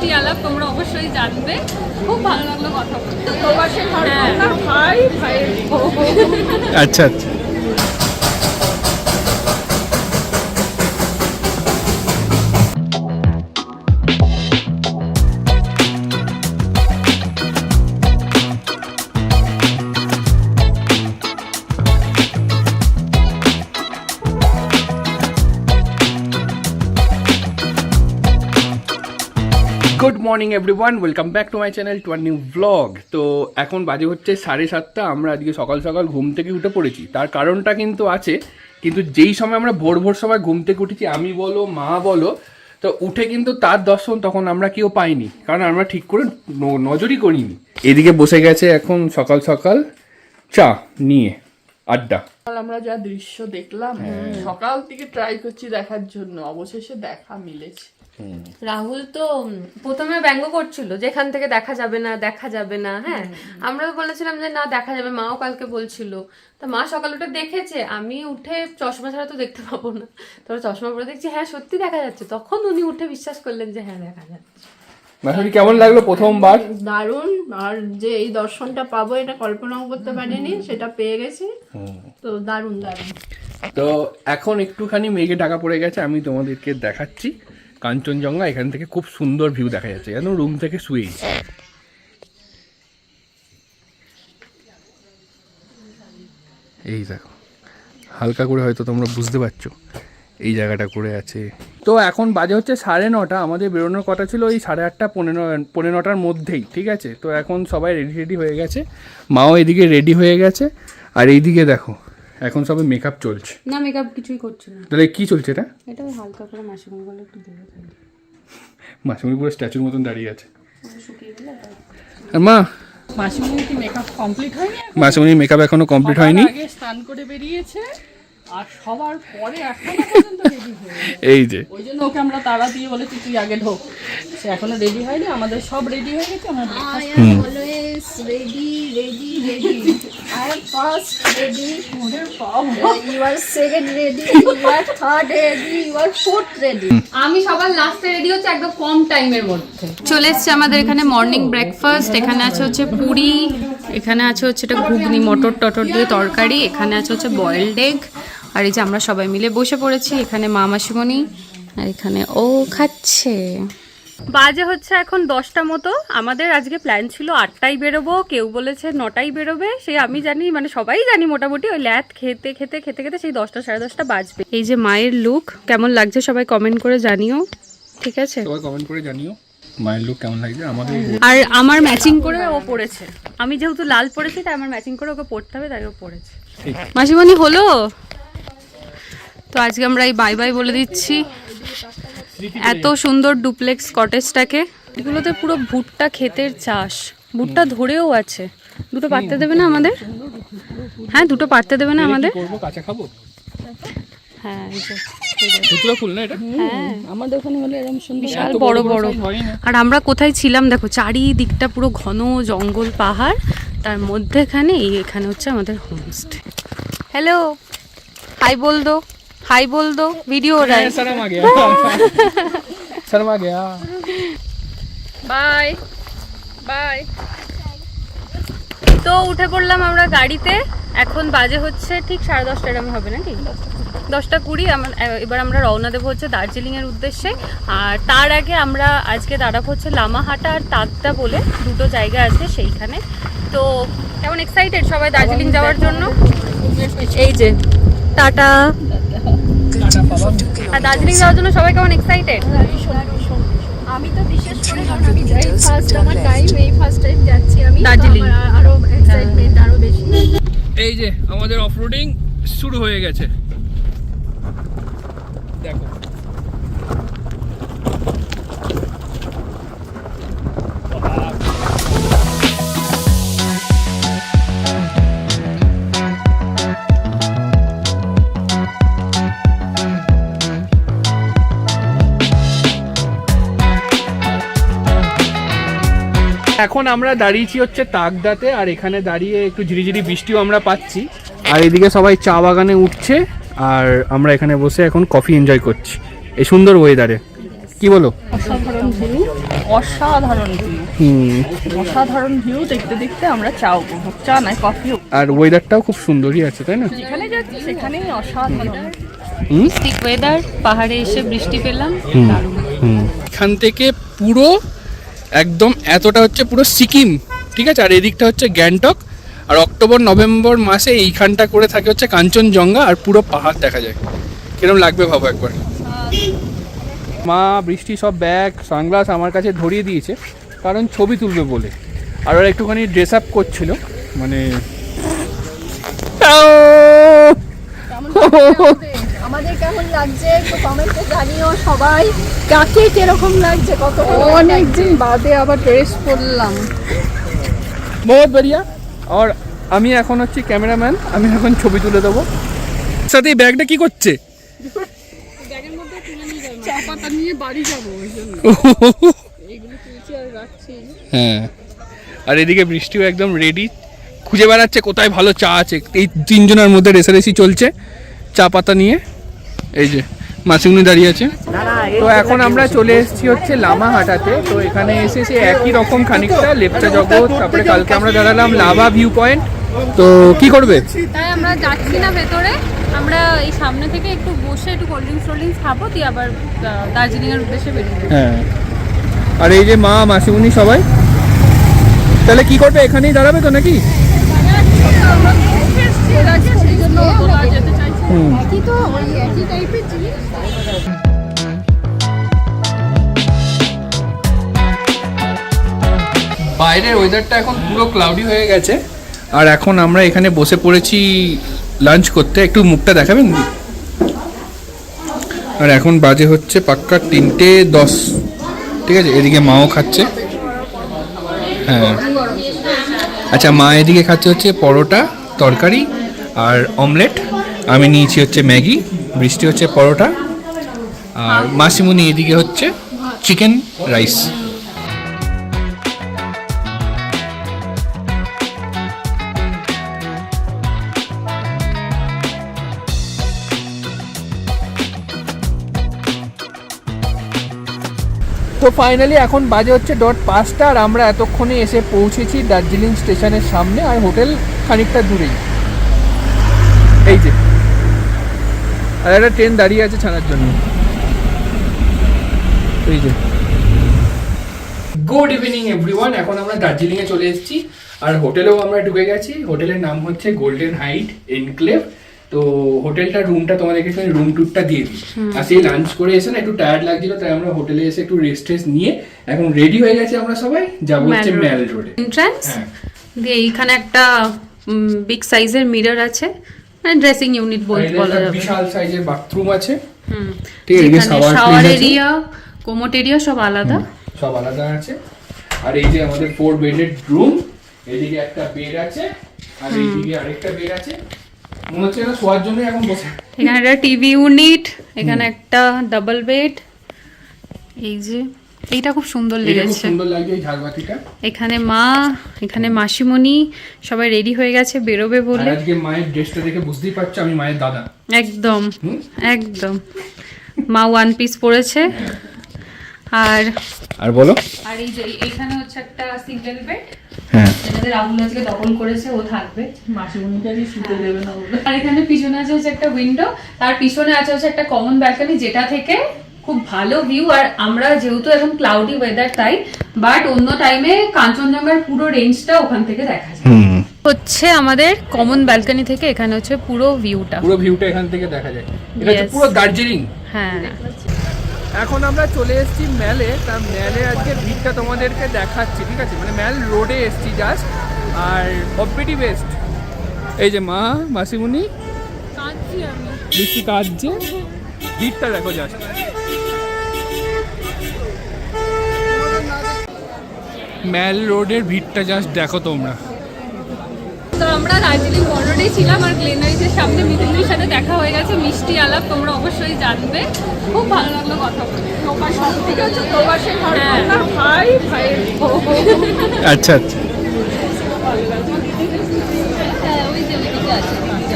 মিষ্টি আলাপ তোমরা অবশ্যই জানবে। খুব ভালো লাগলো কথা বলতে। আচ্ছা আচ্ছা। Good morning everyone, welcome back to my channel to our new blog. তো এখন বাজে হচ্ছে 7:30। আমরা আজকে সকাল সকাল ঘুম থেকে উঠে পড়েছি। তার কারণটা কিন্তু আছে, কিন্তু যেই সময় আমরা ভোর ভোর সময় ঘুম থেকে উঠেছি, আমি বলো মা বলো, তো উঠে কিন্তু তার দর্শন তখন আমরা কেউ পাইনি, কারণ আমরা ঠিক করে নজরই করিনি। এদিকে বসে গেছে এখন সকাল সকাল চা নিয়ে আড্ডা। আমরা যা দৃশ্য দেখলাম সকাল থেকে ট্রাই করছি দেখার জন্য, অবশেষে দেখা মিলেছে। রাহুল তো প্রথমে ব্যঙ্গ করছিল যে এখান থেকে দেখা যাবে না দেখা যাবে না। হ্যাঁ, আমরা তো বলেছিলাম যে না দেখা যাবে, মাও কালকে বলছিল। তা মা সকাল উঠে দেখেছে, আমি উঠে চশমা ছাড়া তো দেখতে পাবো না, তোর চশমা পরে দেখছি হ্যাঁ সত্যি দেখা যাচ্ছে। তখন উনি উঠে বিশ্বাস করলেন যে হ্যাঁ দেখা যাচ্ছে। কেমন লাগলো প্রথমবার? দারুণ। আর যে এই দর্শনটা পাবো এটা কল্পনাও করতে পারিনি, সেটা পেয়ে গেছি। তো দারুণ দারুণ। তো এখন একটুখানি মেঘে ঢাকা পড়ে গেছে, আমি তোমাদেরকে দেখাচ্ছি কাঞ্চনজঙ্ঘা। এখান থেকে খুব সুন্দর ভিউ দেখা যাচ্ছে, যেন রুম থেকে শুয়েই। এই দেখো, হালকা করে হয়তো তোমরা বুঝতে পারছো এই জায়গাটা করে আছে। তো এখন বাজে হচ্ছে 9:30। আমাদের বেরোনোর কথা ছিল ওই 8:30 পৌনে 9টার মধ্যেই, ঠিক আছে? তো এখন সবাই রেডি হয়ে গেছে, মাও এদিকে রেডি হয়ে গেছে। আর এইদিকে দেখো এখন সবাই মেকআপ চলছে। না মেকআপ কিছুই করছে না। তাহলে কি চলছে এটা? এটা হালকা করে মাসিমণি বলে একটু দেবে। মাসিমণি পুরো স্ট্যাচুর মতন দাঁড়িয়ে আছে। আর মা, মাসিমণি কি মেকআপ কমপ্লিট হয়নি? মাসিমণির মেকআপ এখনো কমপ্লিট হয়নি। আগে স্নান করে বেরিয়েছে আর সবার পরে এখনো পর্যন্ত রেডি হয়নি। এই যে ওই জন্য ওকে আমরা তাড়া দিয়ে বলেছি তুই আগে ঢোক। সে এখনো রেডি হয়নি, আমাদের সব রেডি হয়ে গেছে। আমরা Always ready. I am first ready. You are second ready. You are third ready. You are fourth ready. আমি সবার লাস্টে রেডি হচ্ছে একদম কম টাইমের মধ্যে। চলে এসছে আমাদের এখানে মর্নিং ব্রেকফাস্ট। এখানে আছে হচ্ছে পুরি, এখানে আছে হচ্ছে এটা ঘুগনি, মটর টটর দিয়ে তরকারি, এখানে আছে হচ্ছে বয়েলড এগ। আর এই যে আমরা সবাই মিলে বসে পড়েছি, এখানে মা মাসিমণি আর এখানে ও খাচ্ছে। বাজে হচ্ছে এখন 10টা মতো। আমাদের আজকে প্ল্যান ছিল 8টায় বেরোবো, কেউ বলেছে 9টায় বেরোবে। সেই আমি জানি, মানে সবাই জানি মোটামুটি ওই ল্যাথ খেতে খেতে খেতে খেতে সেই 10টা সাড়ে 10টা বাজবে। এই যে মায়ের লুক কেমন লাগছে সবাই কমেন্ট করে জানিও, ঠিক আছে? সবাই কমেন্ট করে জানিও মায়ের লুক কেমন লাগছে। আমাদের আর আমার ম্যাচিং করে ও পড়েছে, আমি যেহেতু লাল পড়েছি তাই আমার ম্যাচিং করে ওকে পড়তে হবে, তাই ও পড়েছে। মাসিমণি হলো তো আজকে আমরা এই বাই বাই বলে দিচ্ছি এত সুন্দর ডুপ্লেক্স কটেজটাকে। এগুলোতে পুরো ভুট্টা ক্ষেতের চাষ, ভুট্টা ধরেও আছে। দুটো পারতে দেবে না আমাদের? হ্যাঁ দুটো পারতে দেবে না আমাদের? কাঁচা খাবো। হ্যাঁ এই যে দুটো ফুল না এটা? হ্যাঁ আমাদের ওখানে হলে এরকম সুন্দর বিশাল বড় বড়। আর আমরা কোথায় ছিলাম দেখো, চারিদিকটা পুরো ঘন জঙ্গল পাহাড়, তার মধ্যেখানে এখানে হচ্ছে আমাদের হোমস্টে। হ্যালো, হাই বল দো, হাই বল দো, ভিডিও हो रहा है। शर्म आ गया, शर्म आ गया। Bye bye. তো উঠে পড়লাম আমরা গাড়িতে। এখন বাজে হচ্ছে ঠিক 10:30 এরকম হবে নাকি, 10:20। এবার আমরা রওনা দেবো হচ্ছে দার্জিলিংয়ের উদ্দেশ্যে। আর তার আগে আমরা আজকে দাঁড়াবো হচ্ছে লামাহাটা আর তাকদা বলে দুটো জায়গা আছে সেইখানে। তো কেমন এক্সাইটেড সবাই দার্জিলিং যাওয়ার জন্য? এই যে টাটা। আর দার্জিলিং যাওয়ার জন্য সবাই কেমন এক্সাইটেড? আমি তো বিশেষ করে, কারণ আমি যাই ফার্স্ট, আমার টাইম এই ফার্স্ট টাইম যাচ্ছি আমি দার্জিলিং। আরো এক্সাইটমেন্ট আরো বেশি। এই যে আমাদের অফরোডিং শুরু হয়ে গেছে, দেখো। এখন আমরা দাঁড়িয়েছি হচ্ছে তাকদাতে, আর এখানে দাঁড়িয়ে একটু ঝিরিঝিরি বৃষ্টিও আমরা পাচ্ছি। আর এদিকে সবাই চা বাগানে উঠছে, আর আমরা এখানে বসে এখন কফি এনজয় করছি এই সুন্দর ওয়েদারে। কি বলো? অসাধারণ ভিউ, অসাধারণ ভিউ, অসাধারণ ভিউ দেখতে দেখতে আমরা চা উপভোগ, চা নয় কফিও। আর ওয়েদারটাও খুব সুন্দরই আছে, তাই না? যেখানে যাচ্ছি সেখানেই অসাধারণ। ঠিক ওয়েদার, পাহাড়ে এসে বৃষ্টি পেলাম, দারুণ। এখান থেকে পুরো একদম এতটা হচ্ছে পুরো সিকিম, ঠিক আছে, আর এদিকটা হচ্ছে গ্যাংটক। আর অক্টোবর নভেম্বর মাসে এইখানটা করে থাকে হচ্ছে কাঞ্চনজঙ্ঘা, আর পুরো পাহাড় দেখা যায়। কিরকম লাগবে ভাবো একবার। মা বৃষ্টি সব ব্যাগ সানগ্লাস আমার কাছে ধরিয়ে দিয়েছে, কারণ ছবি তুলবে বলে। আর ওরা একটুখানি ড্রেস আপ করছিল, মানে আমাদের কেমন লাগছে একটু কমেন্টে জানিও সবাই, কাকে কিরকম লাগছে। কত অনেকদিন বাদে আবার ড্রেস পরলাম। বহুত বড়িয়া। আর আমি এখন হচ্ছে ক্যামেরাম্যান, আমি এখন ছবি তুলে দেবো। সাথে এই ব্যাগটা কি করছে? চা পাতা নিয়ে বাড়ি যাবো ওই জন্য এগুলো তুলছি আর রাখছি। হ্যাঁ, আর এদিকে বৃষ্টিও একদম রেডি, খুঁজে বেড়াচ্ছে কোথায় ভালো চা আছে। এই তিনজনের মধ্যে রেসারেসি চলছে চা পাতা নিয়ে। এই যে মাসিমনি দাঁড়িয়ে আছে। তো এখন আমরা চলে এসেছি হচ্ছে লামাহাটাতে। তো এখানে এসে সে একই রকম খানিকটা লেপচা জগৎ, তারপরে কালকে আমরা দাঁড়ালাম লাভা ভিউ পয়েন্ট। তো কি করবে? তাই আমরা যাচ্ছি না ভেতরে, আমরা এই সামনে থেকে একটু বসে একটু কোল্ড ড্রিঙ্কস খাবো, দিয়ে আবার দার্জিলিংয়ের উদ্দেশ্যে বেরিয়ে যাবো। হ্যাঁ, আর এই যে মা মাসিমনি সবাই, তাহলে কি করবে? এখানেই দাঁড়াবে তো নাকি? সেই জন্য তোলা যেতে চাইছি। একই তো ওই একই টাইপের জিনিস। বাইরের ওয়েদারটা এখন পুরো ক্লাউডি হয়ে গেছে, আর এখন আমরা এখানে বসে পড়েছি লাঞ্চ করতে। একটু মুখটা দেখাবেন? আর এখন বাজে হচ্ছে পাক্কা 3:10, ঠিক আছে। এদিকে মাও খাচ্ছে। হ্যাঁ, আচ্ছা, মা এদিকে খাচ্ছে হচ্ছে পরোটা তরকারি আর অমলেট, আমি নিয়েছি হচ্ছে ম্যাগি, বৃষ্টি হচ্ছে পরোটা, আর মাসিমুনি এদিকে হচ্ছে চিকেন রাইস। তো ফাইনালি এখন বাজে হচ্ছে 5:00, আর আমরা এতক্ষণে এসে পৌঁছেছি দার্জিলিং স্টেশনের সামনে, আর হোটেল খানিকটা দূরেই। এই যে, আর একটা ট্রেন দাঁড়িয়ে আছে ছাড়ার জন্য। এই যে, গুড ইভিনিং এভরিওয়ান। এখন আমরা দার্জিলিংয়ে চলে এসেছি, আর হোটেলেও আমরা ঢুকে গেছি। হোটেলের নাম হচ্ছে গোল্ডেন হাইট এনক্লেভ। তো হোটেলটা রুমটা তোমাদেরকে রুম ট্যুরটা দিয়ে দিই। আর সেই লাঞ্চ করে এসে না একটু টায়ার্ড লাগছিল, তাই আমরা হোটেলে এসে একটু রেস্ট নিয়ে এখন রেডি হয়ে গেছি। আমরা সবাই যাবো হচ্ছে ম্যাল রোডে এন্ট্রান্স হ্যাঁ, দিয়ে এইখানে একটা বিগ সাইজের মিরর আছে, মানে ড্রেসিং ইউনিট বলা যাবে। বিশাল সাইজের বাথরুম আছে, ঠিক আছে, শাওয়ার এরিয়া, কোমোট এরিয়া সব আলাদা, সব আলাদা আছে। আর এই যে আমাদের 4 বেডেড রুম, এদিকে একটা বেড আছে, আর এইদিকে আরেকটা বেড আছে। মনে হচ্ছে না শোয়ার জন্য এখন বসে। এখানে একটা টিভি ইউনিট, এখানে একটা ডাবল বেড। এই যে এইটা খুব সুন্দর লেগেছে, সুন্দর লাগছে এই ঝাড়বাতিটা। এখানে মা, এখানে মাসিমণি সবাই রেডি হয়ে গেছে বেরোবে বলে। আজকে মায়ের ড্রেসটা দেখে বুঝতেই পারছো আমি মায়ের দাদা। একদম একদম, মা ওয়ান পিস পরেছে। আর বলো। আর এই যে এখানে হচ্ছে একটা সিঙ্গেল বেড, হ্যাঁ, যেটাতে রাহুল আজকে দখল করেছে, ও থাকবে। মাসিমণিটাকে শুতে দেবে না বলে। আর এখানে পিছনে আছে হচ্ছে একটা উইন্ডো, তার পিছনে আছে হচ্ছে একটা কমন ব্যালকনি, যেটা থেকে খুব ভালো ভিউ। আর আমরা যেহেতু এখন ক্লাউডি ওয়েদার তাই, বাট অন্য টাইমে কাঞ্চনজঙ্ঘার পুরো রেঞ্জটা ওখান থেকে দেখা যায়। হচ্ছে আমাদের কমন ব্যালকনি থেকে এখানে হচ্ছে পুরো ভিউটা, পুরো ভিউটা এখান থেকে দেখা যায়। এটা হচ্ছে পুরো দার্জিলিং। হ্যাঁ, এখন আমরা চলে এসেছি ম্যালে। তা ম্যালে আজকে ভিড়টা তোমাদেরকে দেখাচ্ছি, ঠিক আছে। মানে ম্যাল রোডে এসেছি জাস্ট, আর অপেটি বেস্ট। এই যে মা মাসিমুনি বৃষ্টি কাঁদছে, ভিড়টা দেখো জাস্ট। ম্যাল রোডের ভিড়টা জাস্ট দেখো তোমরা। তো আমরা দার্জিলিং বর্ডারেই ছিলাম, আর গ্লেনারিজের সামনে মিঠুনের সাথে দেখা হয়ে গেছে, মিষ্টি আলাপ, তোমরা অবশ্যই জানবে। খুব ভালো লাগলো কথা বলে। আচ্ছা আচ্ছা,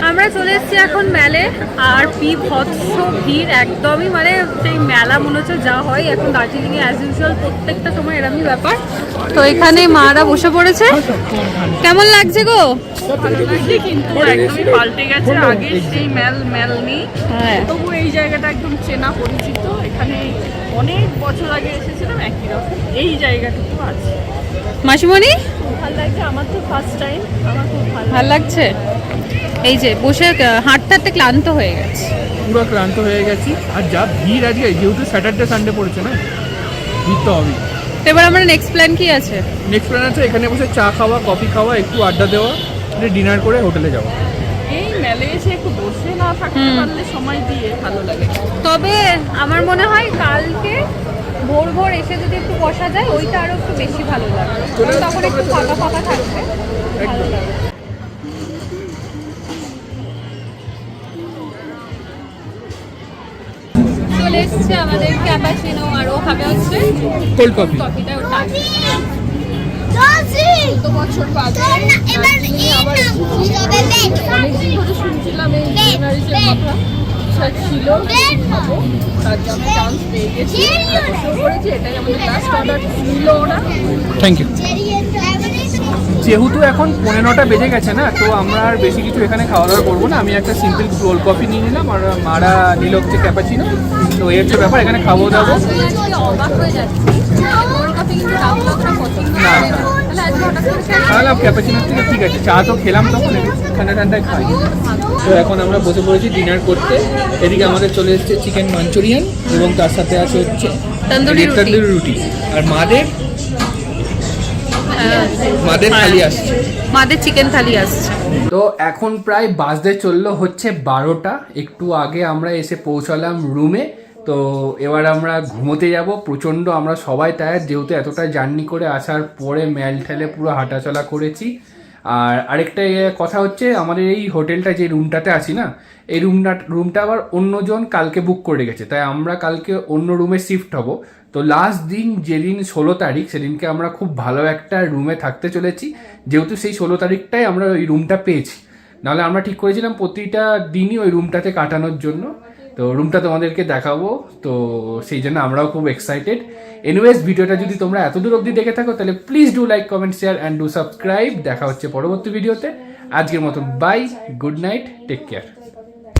আমরা চলে এসেছি এখন মেলে, আর বিভৎস ভিড় একদমই, মানে সেই মেলা মনে হচ্ছে যা হয় এখন দার্জিলিংয়ে অ্যাজ ইউজুয়াল প্রত্যেকটা সময় এরকমই ব্যাপার। তো এখানে মারা বসে পড়েছে। কেমন লাগছে গো? কিন্তু একদমই পাল্টে গেছে, আগে সেই মেল নেই। হ্যাঁ, তবু এই জায়গাটা একদম চেনা পরিচিত। এখানে অনেক বছর আগে এসেছিলাম, একই রকম এই জায়গাটুকু আছে। মাসিমণি ভালো লাগছে, আমার তো ফার্স্ট টাইম, আমার খুব ভালো লাগছে। এই যে বসে হাঁটতে হাঁটতে ক্লান্ত হয়ে গেছে। পুরো ক্লান্ত হয়ে গেছি। আর যা ভিড় আজকে, যেহেতু স্যাটারডে সানডে পড়েছে না, ভিড় তো হবেই। এবার আমরা নেক্সট প্ল্যান কি আছে? নেক্সট প্ল্যান আছে এখানে বসে চা খাওয়া, কফি খাওয়া, একটু আড্ডা দেওয়া, ডিনার করে হোটেলে যাওয়া। এই মেলে এসে একটু বসে না থাকতে পারলে সময় দিয়ে ভালো লাগে। তবে আমার মনে হয় কালকে ভোর ভোর এসে যদি একটু বসা যায় ওইটা আরো একটু বেশি ভালো লাগবে, তখন একটু ফাঁকা ফাঁকা থাকবে, ভালো লাগবে। চলে এসছে আমাদের ক্যাপাচিনো, আর ও খাবে হচ্ছে কোল্ড কফি। কফিটা ওটা কত বছর বাদে অনেকদিন ধরে শুনছিলাম এই জেনারেশন কথা, ইচ্ছা ছিল খাবো, তার জন্য চান্স পেয়ে গেছি, বসেও পড়েছি। এটাই আমাদের লাস্ট অর্ডার ছিল ওরা। Thank you. যেহেতু এখন 9:15 বেজে গেছে না, তো আমরা আর বেশি কিছু এখানে খাওয়া দাওয়া করবো না। আমি একটা সিম্পল কোল্ড কফি নিয়ে নিলাম, আর মারা নিল হচ্ছে ক্যাপাচিনো। তো এই হচ্ছে ব্যাপার, এখানে খাবো দাবো। অবাক হয়ে যাচ্ছে, কোল্ড কফি কিন্তু রাহুল ওরা পছন্দ না, করে না। তাহলে আজকে হঠাৎ করে খেয়ে তাহলে ক্যাপাচিনোর থেকে ঠিক আছে, চা তো খেলাম তখন, ঠান্ডা ঠান্ডায় খাই। তো এখন আমরা বসে পড়েছি ডিনার করতে। এদিকে আমাদের চলে এসেছে চিকেন মাঞ্চুরিয়ান, এবং তার সাথে আছে হচ্ছে তন্দুরি রুটি। তন্দুরি রুটি। আর মাদের থালি আসছে, মাদের চিকেন থালি আসছে। তো এখন প্রায় বাজতে চললো হচ্ছে 12টা। একটু আগে আমরা এসে পৌঁছালাম রুমে। তো এবার আমরা ঘুমোতে যাব। প্রচণ্ড আমরা সবাই টায়ার্ড, যেহেতু এতটা জার্নি করে আসার পরে মেল ঠেলে পুরো হাঁটাচলা করেছি। আর আরেকটা কথা হচ্ছে, আমাদের এই হোটেলটা যে রুমটাতে আছি না, এই রুমটা আবার অন্যজন কালকে বুক করে গেছে, তাই আমরা কালকে অন্য রুমে শিফট হব। তো লাস্ট দিন যেদিন 16 তারিখ, সেদিনকে আমরা খুব ভালো একটা রুমে থাকতে চলেছি, যেহেতু সেই 16 তারিখটাই আমরা ওই রুমটা পেয়েছি। নাহলে আমরা ঠিক করেছিলাম প্রতিটা দিনই ওই রুমটাতে কাটানোর জন্য। তো রুমটা তোমাদেরকে দেখাবো, তো সেই জন্য আমরাও খুব এক্সাইটেড। এনিওয়েজ, ভিডিওটা যদি তোমরা এত দূর অবধি দেখে থাকো তাহলে please do like, comment, share and do subscribe. দেখা হচ্ছে পরবর্তী ভিডিওতে। আজকের মতন bye, good night, take care.